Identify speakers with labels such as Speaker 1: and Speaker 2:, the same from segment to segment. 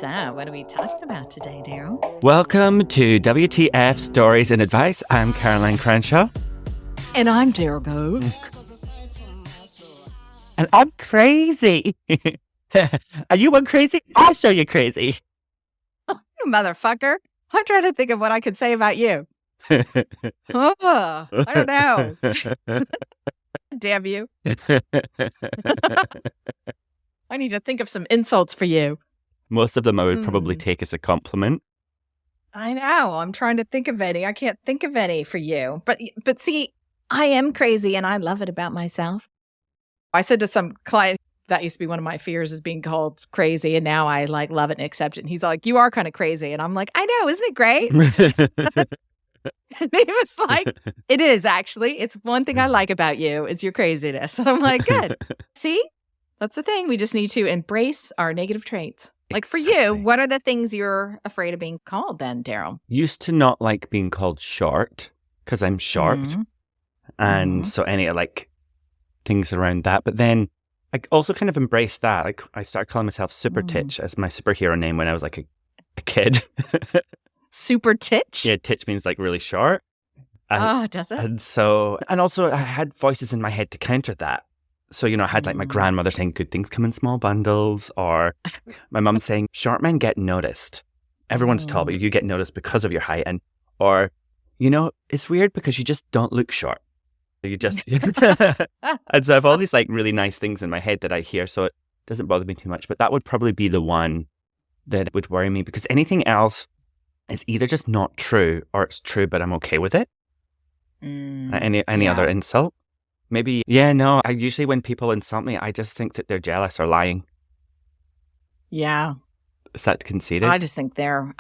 Speaker 1: So, what are we talking about today, Daryl?
Speaker 2: Welcome to WTF Stories and Advice. I'm Caroline Cranshaw.
Speaker 1: And I'm Daryl Gove.
Speaker 2: And I'm crazy. Are you one crazy? I'll show you crazy.
Speaker 1: You motherfucker. I'm trying to think of what I could say about you. I don't know. Damn you. I need to think of some insults for you.
Speaker 2: Most of them I would probably take as a compliment.
Speaker 1: I know. I'm trying to think of any. I can't think of any for you. But see, I am crazy and I love it about myself. I said to some client, that used to be one of my fears, is being called crazy. And now I love it and accept it. And he's like, you are kind of crazy. And I'm like, I know. Isn't it great? And he was like, it is actually. It's one thing I like about you is your craziness. And I'm like, good. See, that's the thing. We just need to embrace our negative traits. Like for you, what are the things you're afraid of being called then, Daryl?
Speaker 2: Used to not like being called short because I'm short.
Speaker 1: Mm-hmm.
Speaker 2: And so any things around that. But then I also kind of embraced that. Like I started calling myself Super Titch as my superhero name when I was like a kid.
Speaker 1: Super Titch?
Speaker 2: Yeah, Titch means like really short.
Speaker 1: Does it?
Speaker 2: And also I had voices in my head to counter that. So, I had like my grandmother saying good things come in small bundles, or my mum saying short men get noticed. Everyone's tall, but you get noticed because of your height. Or it's weird because you just don't look short. You just, and so I have all these like really nice things in my head that I hear. So it doesn't bother me too much, but that would probably be the one that would worry me, because anything else is either just not true or it's true, but I'm okay with it. Any other insult? Maybe, I usually when people insult me, I just think that they're jealous or lying.
Speaker 1: Yeah.
Speaker 2: Is that conceited?
Speaker 1: I just think they're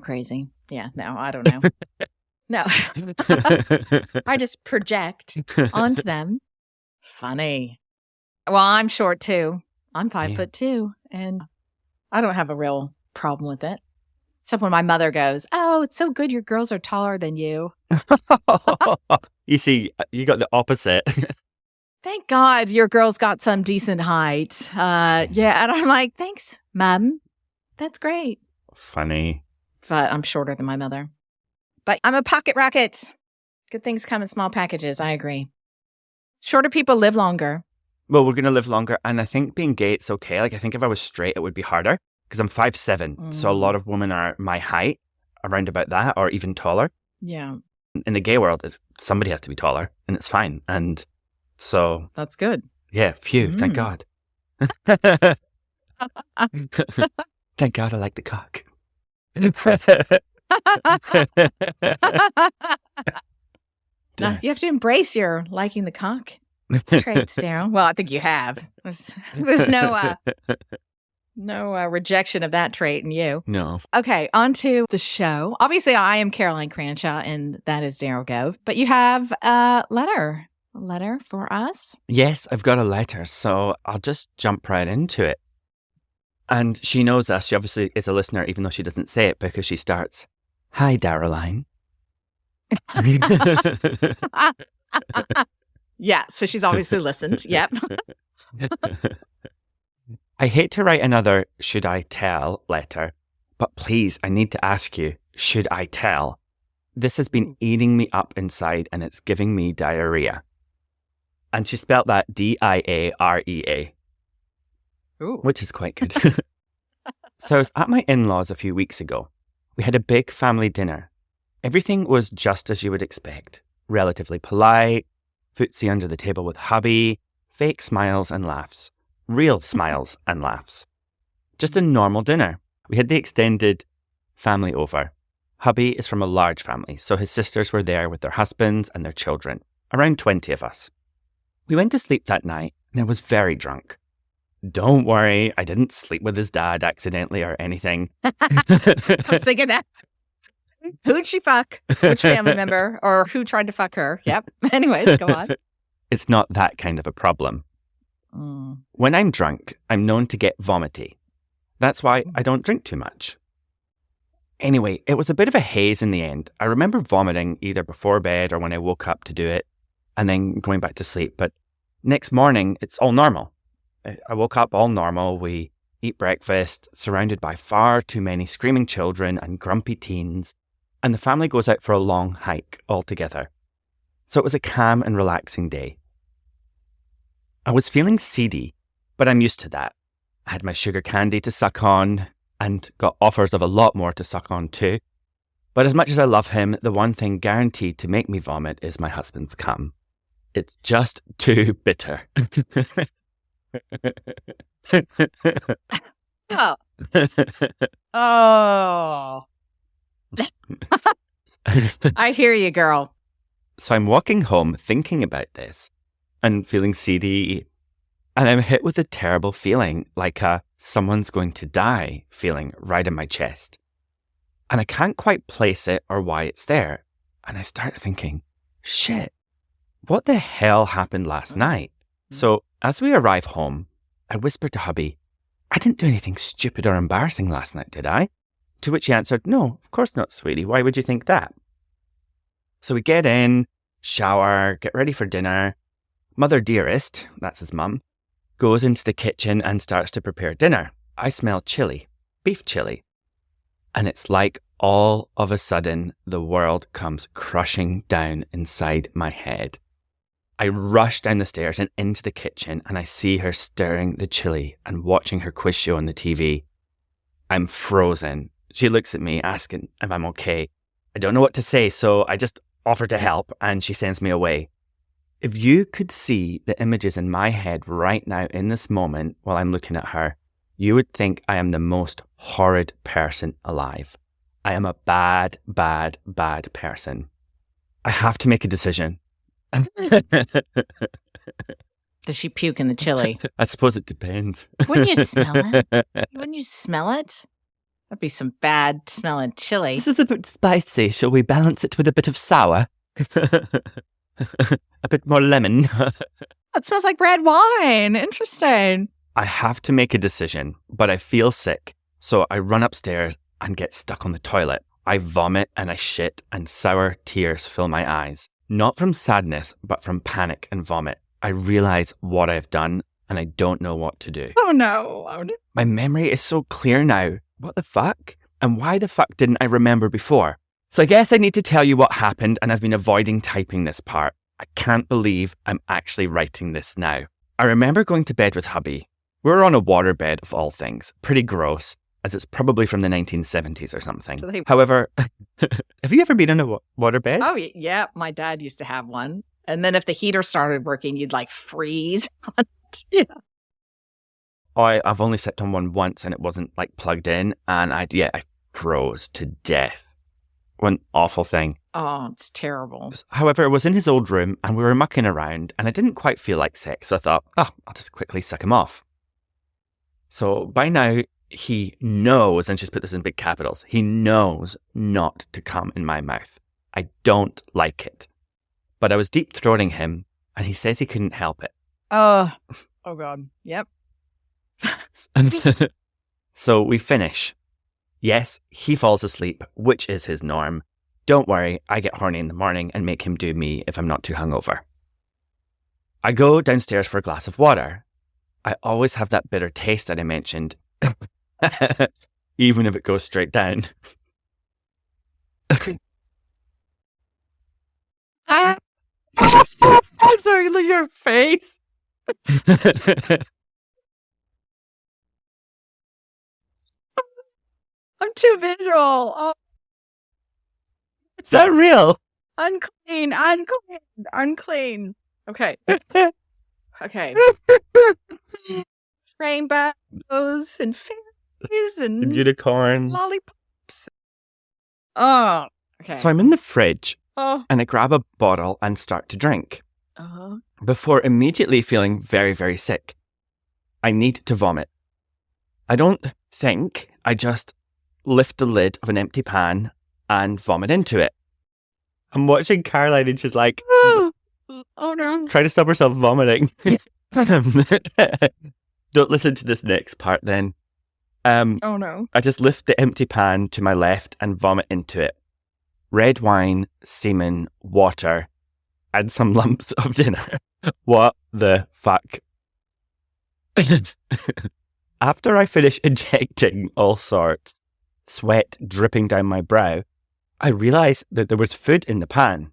Speaker 1: crazy. Yeah, no, I don't know. No. I just project onto them. Funny. Well, I'm short too. I'm 5'2", and I don't have a real problem with it. Except when my mother goes, oh, it's so good your girls are taller than you.
Speaker 2: You see, you got the opposite.
Speaker 1: Thank God your girl's got some decent height. Yeah, and I'm like, thanks, Mom. That's great.
Speaker 2: Funny.
Speaker 1: But I'm shorter than my mother. But I'm a pocket rocket. Good things come in small packages. I agree. Shorter people live longer.
Speaker 2: Well, we're going to live longer. And I think being gay, it's okay. Like, I think if I was straight, it would be harder because I'm 5'7". So a lot of women are my height, around about that, or even taller.
Speaker 1: Yeah.
Speaker 2: In the gay world, somebody has to be taller, and it's fine. And so...
Speaker 1: That's good.
Speaker 2: Yeah, phew, thank God. Thank God I like the cock.
Speaker 1: No, you have to embrace your liking the cock traits, Daryl. Well, I think you have. There's no rejection of that trait in you.
Speaker 2: No.
Speaker 1: Okay, on to the show. Obviously, I am Caroline Cranshaw, and that is Daryl Gove. But you have a letter for us?
Speaker 2: Yes, I've got a letter, so I'll just jump right into it. And she knows us. She obviously is a listener, even though she doesn't say it, because she starts, "Hi, Daroline."
Speaker 1: Yeah, so she's obviously listened. Yep.
Speaker 2: I hate to write another should I tell letter, but please, I need to ask you, should I tell? This has been eating me up inside and it's giving me diarrhea. And she spelled that D-I-A-R-E-A.
Speaker 1: Ooh.
Speaker 2: Which is quite good. So I was at my in-laws a few weeks ago. We had a big family dinner. Everything was just as you would expect. Relatively polite, footsie under the table with hubby, fake smiles and laughs. Real smiles and laughs. Just a normal dinner. We had the extended family over. Hubby is from a large family, so his sisters were there with their husbands and their children. Around 20 of us. We went to sleep that night and I was very drunk. Don't worry, I didn't sleep with his dad accidentally or anything.
Speaker 1: I was thinking that. Who'd she fuck? Which family member? Or who tried to fuck her? Yep. Anyways, go on.
Speaker 2: It's not that kind of a problem. When I'm drunk, I'm known to get vomity. That's why I don't drink too much. Anyway, it was a bit of a haze in the end. I remember vomiting either before bed or when I woke up to do it, and then going back to sleep. But next morning, it's all normal. I woke up all normal. We eat breakfast, surrounded by far too many screaming children and grumpy teens, and the family goes out for a long hike all together. So it was a calm and relaxing day. I was feeling seedy, but I'm used to that. I had my sugar candy to suck on and got offers of a lot more to suck on too. But as much as I love him, the one thing guaranteed to make me vomit is my husband's cum. It's just too bitter.
Speaker 1: Oh. Oh. I hear you, girl.
Speaker 2: So I'm walking home thinking about this and feeling seedy, and I'm hit with a terrible feeling, like a someone's going to die feeling right in my chest. And I can't quite place it or why it's there. And I start thinking, shit, what the hell happened last night? So as we arrive home, I whispered to hubby, I didn't do anything stupid or embarrassing last night, did I? To which he answered, no, of course not, sweetie. Why would you think that? So we get in, shower, get ready for dinner. Mother Dearest, that's his mum, goes into the kitchen and starts to prepare dinner. I smell chili, beef chili. And it's like all of a sudden the world comes crushing down inside my head. I rush down the stairs and into the kitchen, and I see her stirring the chili and watching her quiz show on the TV. I'm frozen. She looks at me asking if I'm okay. I don't know what to say, so I just offer to help, and she sends me away. If you could see the images in my head right now in this moment while I'm looking at her, you would think I am the most horrid person alive. I am a bad, bad, bad person. I have to make a decision.
Speaker 1: Does she puke in the chili?
Speaker 2: I suppose it depends.
Speaker 1: Wouldn't you smell it? Wouldn't you smell it? That'd be some bad smelling chili.
Speaker 2: This is a bit spicy. Shall we balance it with a bit of sour? A bit more lemon.
Speaker 1: It smells like red wine. Interesting.
Speaker 2: I have to make a decision, but I feel sick. So I run upstairs and get stuck on the toilet. I vomit and I shit, and sour tears fill my eyes. Not from sadness, but from panic and vomit. I realize what I've done, and I don't know what to do.
Speaker 1: Oh no. Oh no.
Speaker 2: My memory is so clear now. What the fuck? And why the fuck didn't I remember before? So I guess I need to tell you what happened, and I've been avoiding typing this part. I can't believe I'm actually writing this now. I remember going to bed with hubby. We were on a waterbed of all things. Pretty gross, as it's probably from the 1970s or something. However, have you ever been on a waterbed?
Speaker 1: Oh, yeah. My dad used to have one. And then if the heater started working, you'd like freeze. Yeah.
Speaker 2: I've only slept on one once, and it wasn't like plugged in, and I froze to death. One awful thing.
Speaker 1: Oh, it's terrible.
Speaker 2: However, it was in his old room, and we were mucking around, and I didn't quite feel like sex, so I thought, I'll just quickly suck him off. So by now, he knows, and just put this in big capitals, he knows not to come in my mouth. I don't like it. But I was deep throating him, and he says he couldn't help it.
Speaker 1: Oh God. Yep.
Speaker 2: So we finish. Yes, he falls asleep, which is his norm. Don't worry, I get horny in the morning and make him do me if I'm not too hungover. I go downstairs for a glass of water. I always have that bitter taste that I mentioned, even if it goes straight down.
Speaker 1: Sorry, your face. I'm too visual. Oh.
Speaker 2: Is that real?
Speaker 1: Unclean. Okay. Okay. Rainbows and fairies and
Speaker 2: unicorns.
Speaker 1: Lollipops. Oh, okay.
Speaker 2: So I'm in the fridge,
Speaker 1: and
Speaker 2: I grab a bottle and start to drink. Before immediately feeling very, very sick. I need to vomit. I don't think, I just lift the lid of an empty pan and vomit into it. I'm watching Caroline and she's like,
Speaker 1: oh no.
Speaker 2: Try to stop herself vomiting. Don't listen to this next part then.
Speaker 1: Oh no.
Speaker 2: I just lift the empty pan to my left and vomit into it. Red wine, semen, water, and some lumps of dinner. What the fuck? After I finish injecting all sorts, sweat dripping down my brow, I realised that there was food in the pan.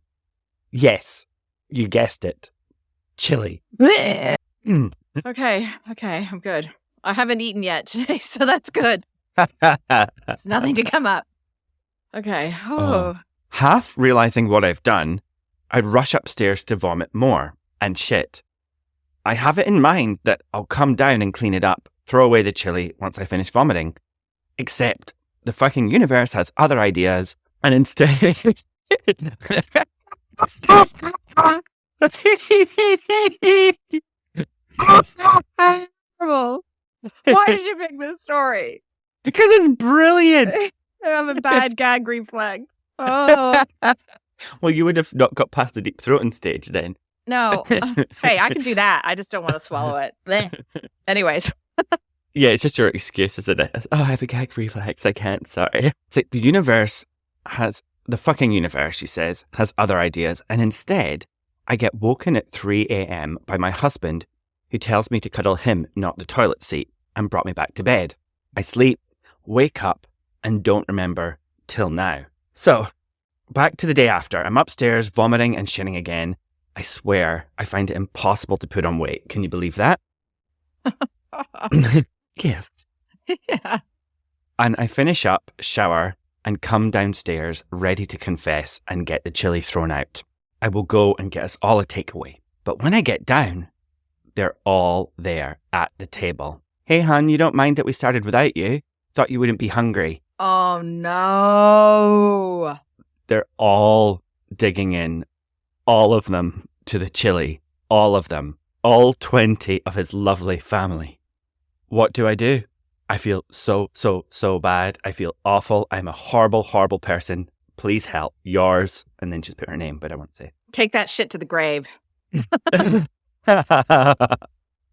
Speaker 2: Yes, you guessed it. Chili.
Speaker 1: Okay, I'm good. I haven't eaten yet today, so that's good. There's nothing to come up. Okay. Oh.
Speaker 2: Half realising what I've done, I rush upstairs to vomit more and shit. I have it in mind that I'll come down and clean it up, throw away the chili once I finish vomiting. Except the fucking universe has other ideas, and instead...
Speaker 1: Terrible. Why did you pick this story?
Speaker 2: Because it's brilliant.
Speaker 1: I have a bad gag reflex. Oh.
Speaker 2: Well, you would have not got past the deep throating stage then.
Speaker 1: No. Hey, I can do that. I just don't want to swallow it. Blech. Anyways.
Speaker 2: Yeah, it's just your excuse, isn't it? Oh, I have a gag reflex. I can't, sorry. It's like the fucking universe, she says, has other ideas. And instead, I get woken at 3 a.m. by my husband, who tells me to cuddle him, not the toilet seat, and brought me back to bed. I sleep, wake up, and don't remember till now. So, back to the day after. I'm upstairs, vomiting and shitting again. I swear, I find it impossible to put on weight. Can you believe that? Yes.
Speaker 1: Yeah.
Speaker 2: And I finish up, shower, and come downstairs ready to confess and get the chili thrown out. I will go and get us all a takeaway. But when I get down, they're all there at the table. Hey, hon, you don't mind that we started without you? Thought you wouldn't be hungry.
Speaker 1: Oh, no.
Speaker 2: They're all digging in, all of them, to the chili. All of them. All 20 of his lovely family. What do? I feel so bad. I feel awful. I'm a horrible, horrible person. Please help. Yours. And then just put her name, but I won't say.
Speaker 1: Take that shit to the grave. I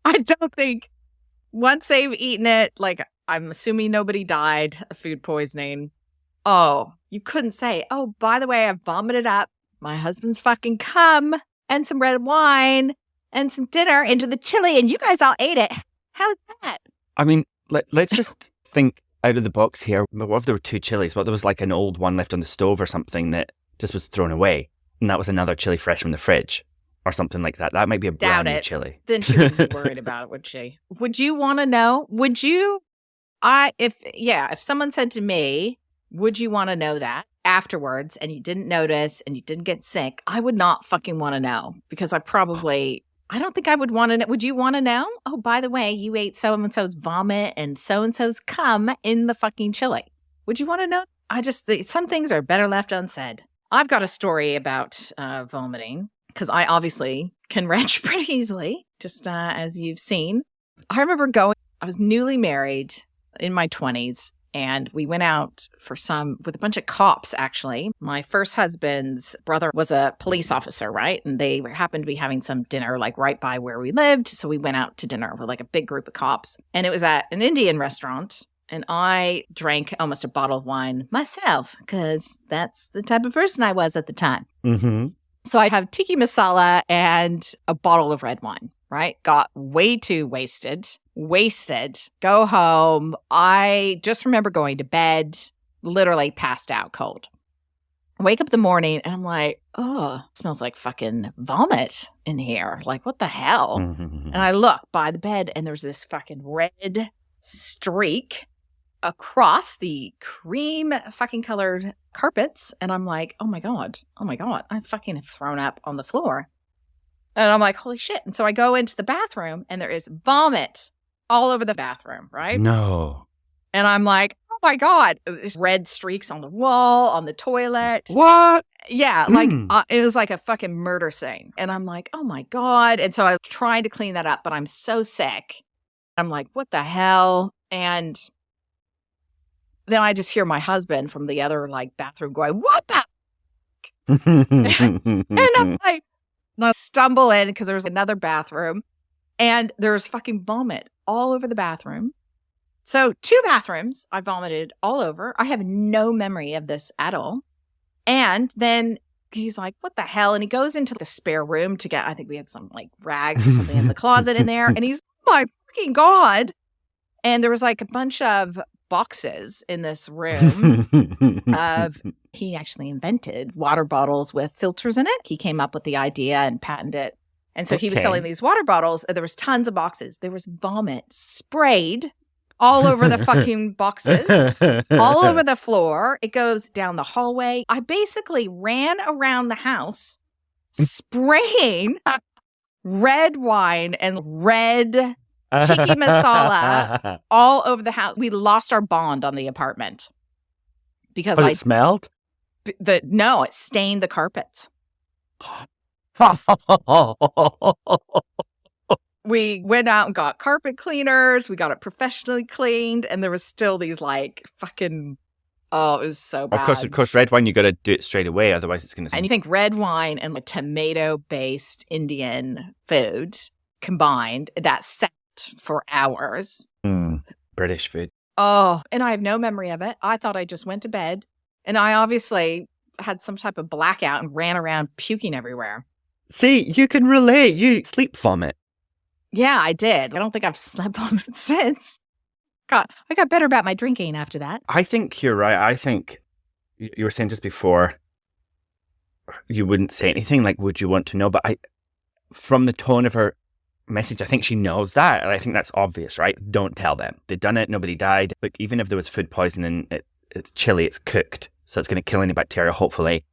Speaker 1: don't think once they've eaten it, like, I'm assuming nobody died of food poisoning. Oh, you couldn't say, oh, by the way, I vomited up my husband's fucking cum and some red wine and some dinner into the chili and you guys all ate it. How's that?
Speaker 2: I mean, let's just think out of the box here. What if there were 2 chilies? What, there was like an old one left on the stove or something that just was thrown away, and that was another chili fresh from the fridge or something like that. That might be a brand new chili.
Speaker 1: Then she wouldn't be worried about it, would she? Would you want to know? Would you? If someone said to me, would you want to know that afterwards and you didn't notice and you didn't get sick, I would not fucking want to know because I don't think I would want to know. Would you want to know? Oh, by the way, you ate so-and-so's vomit and so-and-so's cum in the fucking chili. Would you want to know? Some things are better left unsaid. I've got a story about vomiting because I obviously can retch pretty easily, just as you've seen. I remember I was newly married in my 20s. And we went out with a bunch of cops, actually. My first husband's brother was a police officer, right? And they happened to be having some dinner, like right by where we lived. So we went out to dinner with like a big group of cops. And it was at an Indian restaurant. And I drank almost a bottle of wine myself because that's the type of person I was at the time.
Speaker 2: Mm-hmm.
Speaker 1: So I'd have tiki masala and a bottle of red wine, right? Got way too wasted, go home. I just remember going to bed, literally passed out cold. I wake up in the morning and I'm like, oh, it smells like fucking vomit in here. Like, what the hell?
Speaker 2: Mm-hmm.
Speaker 1: And I look by the bed and there's this fucking red streak across the cream fucking colored carpets. And I'm like, oh my God, I fucking have thrown up on the floor. And I'm like, holy shit. And so I go into the bathroom and there is vomit all over the bathroom, right?
Speaker 2: No.
Speaker 1: And I'm like, oh my God, there's red streaks on the wall, on the toilet.
Speaker 2: What?
Speaker 1: Yeah, like it was like a fucking murder scene. And I'm like, oh my God. And so I tried to clean that up, but I'm so sick. I'm like, what the hell? And then I just hear my husband from the other like bathroom going, what the? And I'm like, I stumble in because there's another bathroom and there's fucking vomit all over the bathroom. So 2 bathrooms I vomited all over. I have no memory of this at all. And then he's like, what the hell? And he goes into the spare room to get, I think we had some like rags or something in the closet in there. And he's, oh my fucking God. And there was like a bunch of boxes in this room of, he actually invented water bottles with filters in it. He came up with the idea and patented it. And so he was selling these water bottles. There was tons of boxes. There was vomit sprayed all over the fucking boxes, all over the floor. It goes down the hallway. I basically ran around the house spraying red wine and red tiki masala all over the house. We lost our bond on the apartment because
Speaker 2: it smelled?
Speaker 1: No, it stained the carpets. We went out and got carpet cleaners. We got it professionally cleaned. And there was still these like fucking, oh, it was so bad.
Speaker 2: Of course, red wine, you got to do it straight away. Otherwise it's going to...
Speaker 1: And you think red wine and like tomato-based Indian food combined, that set for hours.
Speaker 2: British food.
Speaker 1: Oh, and I have no memory of it. I thought I just went to bed. And I obviously had some type of blackout and ran around puking everywhere.
Speaker 2: See, you can relate. You sleep vomit.
Speaker 1: Yeah, I did. I don't think I've slept vomit since. I got better about my drinking after that.
Speaker 2: I think you're right. I think you were saying just before you wouldn't say anything like, would you want to know? But from the tone of her message, I think she knows that. And I think that's obvious, right? Don't tell them. They've done it. Nobody died. Like, even if there was food poisoning, it's chili, it's cooked. So it's going to kill any bacteria, hopefully.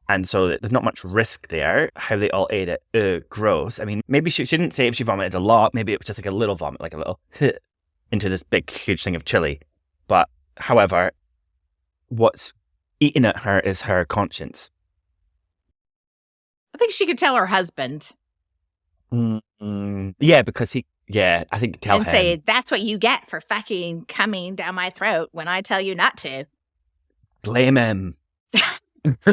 Speaker 2: And so there's not much risk there. How they all ate it, gross. I mean, maybe she didn't say if she vomited a lot. Maybe it was just like a little vomit, like a little hit into this big, huge thing of chili. But however, what's eating at her is her conscience.
Speaker 1: I think she could tell her husband.
Speaker 2: Yeah, because I think tell him.
Speaker 1: And say, that's what you get for fucking coming down my throat when I tell you not to.
Speaker 2: Blame him.
Speaker 1: It's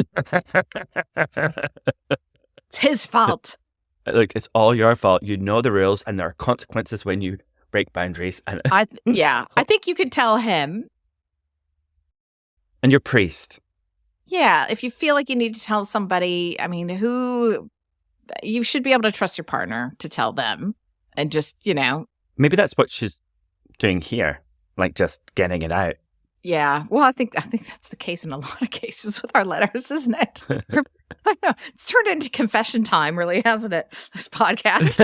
Speaker 1: his fault.
Speaker 2: Like, it's all your fault. You know the rules, and there are consequences when you break boundaries. And
Speaker 1: I think you could tell him.
Speaker 2: And your priest.
Speaker 1: Yeah, if you feel like you need to tell somebody, I mean, you should be able to trust your partner to tell them, and just,
Speaker 2: maybe that's what she's doing here, like just getting it out.
Speaker 1: Yeah, well, I think that's the case in a lot of cases with our letters, isn't it? I know. It's turned into confession time, really, hasn't it? This podcast.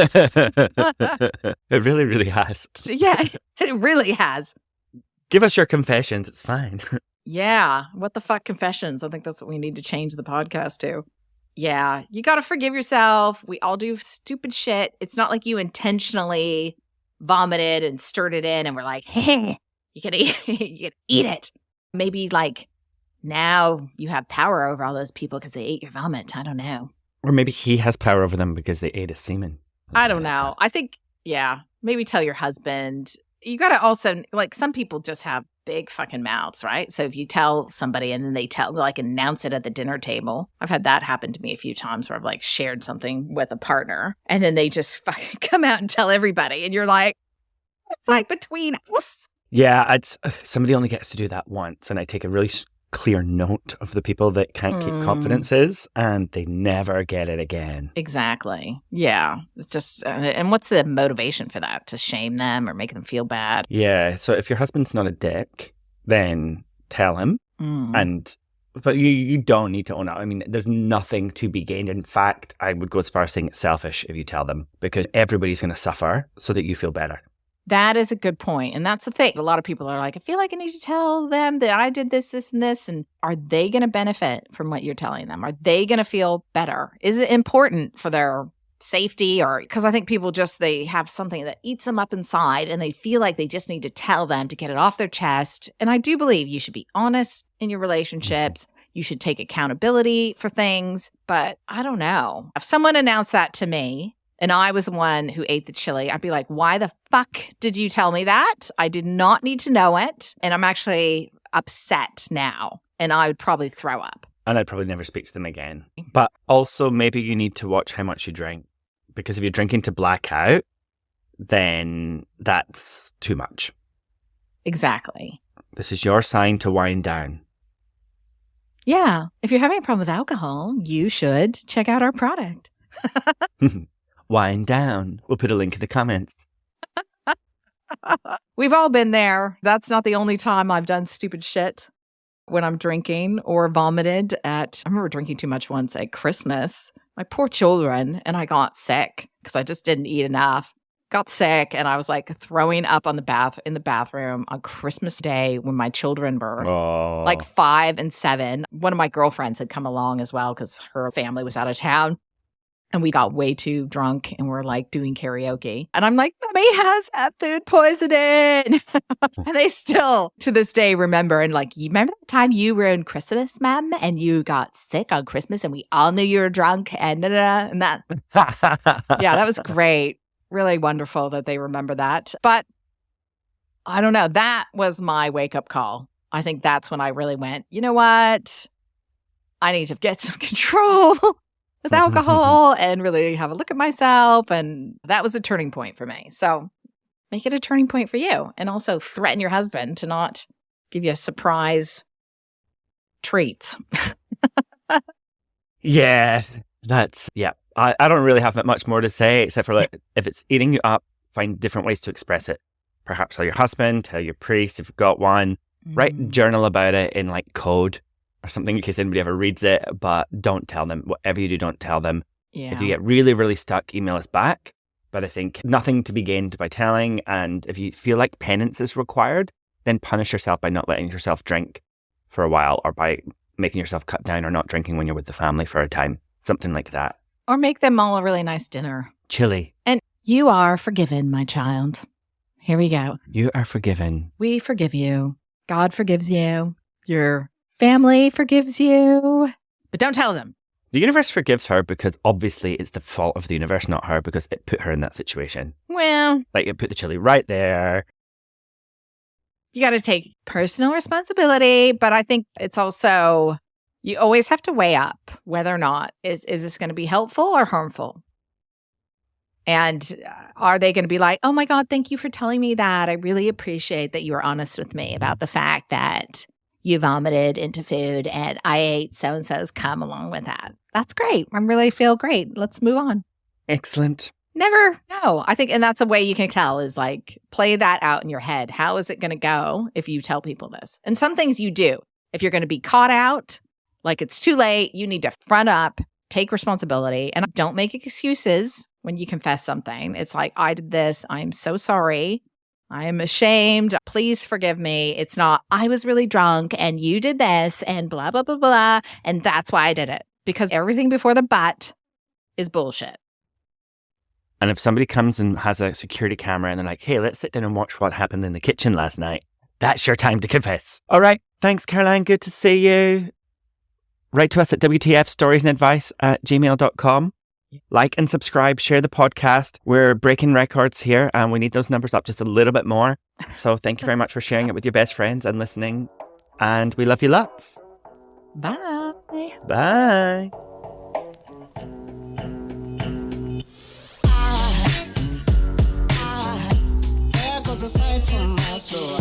Speaker 2: It really, really has.
Speaker 1: Yeah, it really has.
Speaker 2: Give us your confessions. It's fine.
Speaker 1: Yeah. What the fuck confessions? I think that's what we need to change the podcast to. Yeah. You got to forgive yourself. We all do stupid shit. It's not like you intentionally vomited and stirred it in and were like, hey, you can eat it. Maybe like now you have power over all those people because they ate your vomit. I don't know.
Speaker 2: Or maybe he has power over them because they ate his semen.
Speaker 1: I don't know. I think, maybe tell your husband. You got to also, like, some people just have big fucking mouths, right? So if you tell somebody and then they announce it at the dinner table. I've had that happen to me a few times where I've like shared something with a partner and then they just fucking come out and tell everybody. And you're like, it's like between us.
Speaker 2: Yeah, somebody only gets to do that once, and I take a really clear note of the people that can't keep confidences, and they never get it again.
Speaker 1: Exactly. Yeah. It's just, and what's the motivation for that? To shame them or make them feel bad?
Speaker 2: Yeah. So if your husband's not a dick, then tell him. But you don't need to own up. I mean, there's nothing to be gained. In fact, I would go as far as saying it's selfish if you tell them, because everybody's going to suffer so that you feel better.
Speaker 1: That is a good point. And that's the thing. A lot of people are like, I feel like I need to tell them that I did this, this, and this. And are they going to benefit from what you're telling them? Are they going to feel better? Is it important for their safety? Or because I think people they have something that eats them up inside and they feel like they just need to tell them to get it off their chest. And I do believe you should be honest in your relationships. You should take accountability for things. But I don't know. If someone announced that to me, and I was the one who ate the chili, I'd be like, why the fuck did you tell me that? I did not need to know it. And I'm actually upset now. And I would probably throw up.
Speaker 2: And I'd probably never speak to them again. But also maybe you need to watch how much you drink. Because if you're drinking to black out, then that's too much.
Speaker 1: Exactly.
Speaker 2: This is your sign to wind down.
Speaker 1: Yeah. If you're having a problem with alcohol, you should check out our product.
Speaker 2: Wind down. We'll put a link in the comments.
Speaker 1: We've all been there. That's not the only time I've done stupid shit when I'm drinking or vomited I remember drinking too much once at Christmas. My poor children, and I got sick because I just didn't eat enough. Got sick, and I was like throwing up in the bathroom on Christmas Day when my children were like 5 and 7. One of my girlfriends had come along as well because her family was out of town. And we got way too drunk and we're like doing karaoke. And I'm like, Mommy has food poisoning. And they still to this day remember. And like, you remember the time you were in Christmas, Mom, and you got sick on Christmas and we all knew you were drunk and and that. Yeah, that was great. Really wonderful that they remember that. But I don't know. That was my wake up call. I think that's when I really went, you know what? I need to get some control with alcohol and really have a look at myself. And that was a turning point for me. So make it a turning point for you. And also threaten your husband to not give you a surprise treats.
Speaker 2: Yeah, I don't really have that much more to say, except for like, if it's eating you up, find different ways to express it. Perhaps tell your husband, tell your priest if you've got one. Write journal about it in like code or something in case anybody ever reads it, but don't tell them. Whatever you do, don't tell them.
Speaker 1: Yeah.
Speaker 2: If you get really, really stuck, email us back. But I think nothing to be gained by telling. And if you feel like penance is required, then punish yourself by not letting yourself drink for a while, or by making yourself cut down or not drinking when you're with the family for a time. Something like that.
Speaker 1: Or make them all a really nice dinner.
Speaker 2: Chili.
Speaker 1: And you are forgiven, my child. Here we go.
Speaker 2: You are forgiven.
Speaker 1: We forgive you. God forgives you. Your family forgives you. But don't tell them.
Speaker 2: The universe forgives her because obviously it's the fault of the universe, not her, because it put her in that situation.
Speaker 1: Well,
Speaker 2: like it put the chili right there.
Speaker 1: You got to take personal responsibility. But I think it's also, you always have to weigh up whether or not is this going to be helpful or harmful? And are they going to be like, oh my God, thank you for telling me that. I really appreciate that you were honest with me about the fact that you vomited into food and I ate so-and-so's cum along with that. That's great. I really feel great. Let's move on.
Speaker 2: Excellent.
Speaker 1: Never know. I think, and that's a way you can tell is like, play that out in your head. How is it going to go if you tell people this? And some things you do. If you're going to be caught out, like it's too late, you need to front up, take responsibility, and don't make excuses when you confess something. It's like, I did this. I'm so sorry. I am ashamed. Please forgive me. It's not, I was really drunk and you did this and blah, blah, blah, blah. And that's why I did it. Because everything before the but is bullshit.
Speaker 2: And if somebody comes and has a security camera and they're like, hey, let's sit down and watch what happened in the kitchen last night, that's your time to confess. All right. Thanks, Caroline. Good to see you. Write to us at wtfstoriesandadvice@gmail.com. Like and subscribe, share the podcast. We're breaking records here and we need those numbers up just a little bit more. So thank you very much for sharing it with your best friends and listening. And we love you lots.
Speaker 1: Bye.
Speaker 2: Bye.
Speaker 3: There goes a sight from my soul.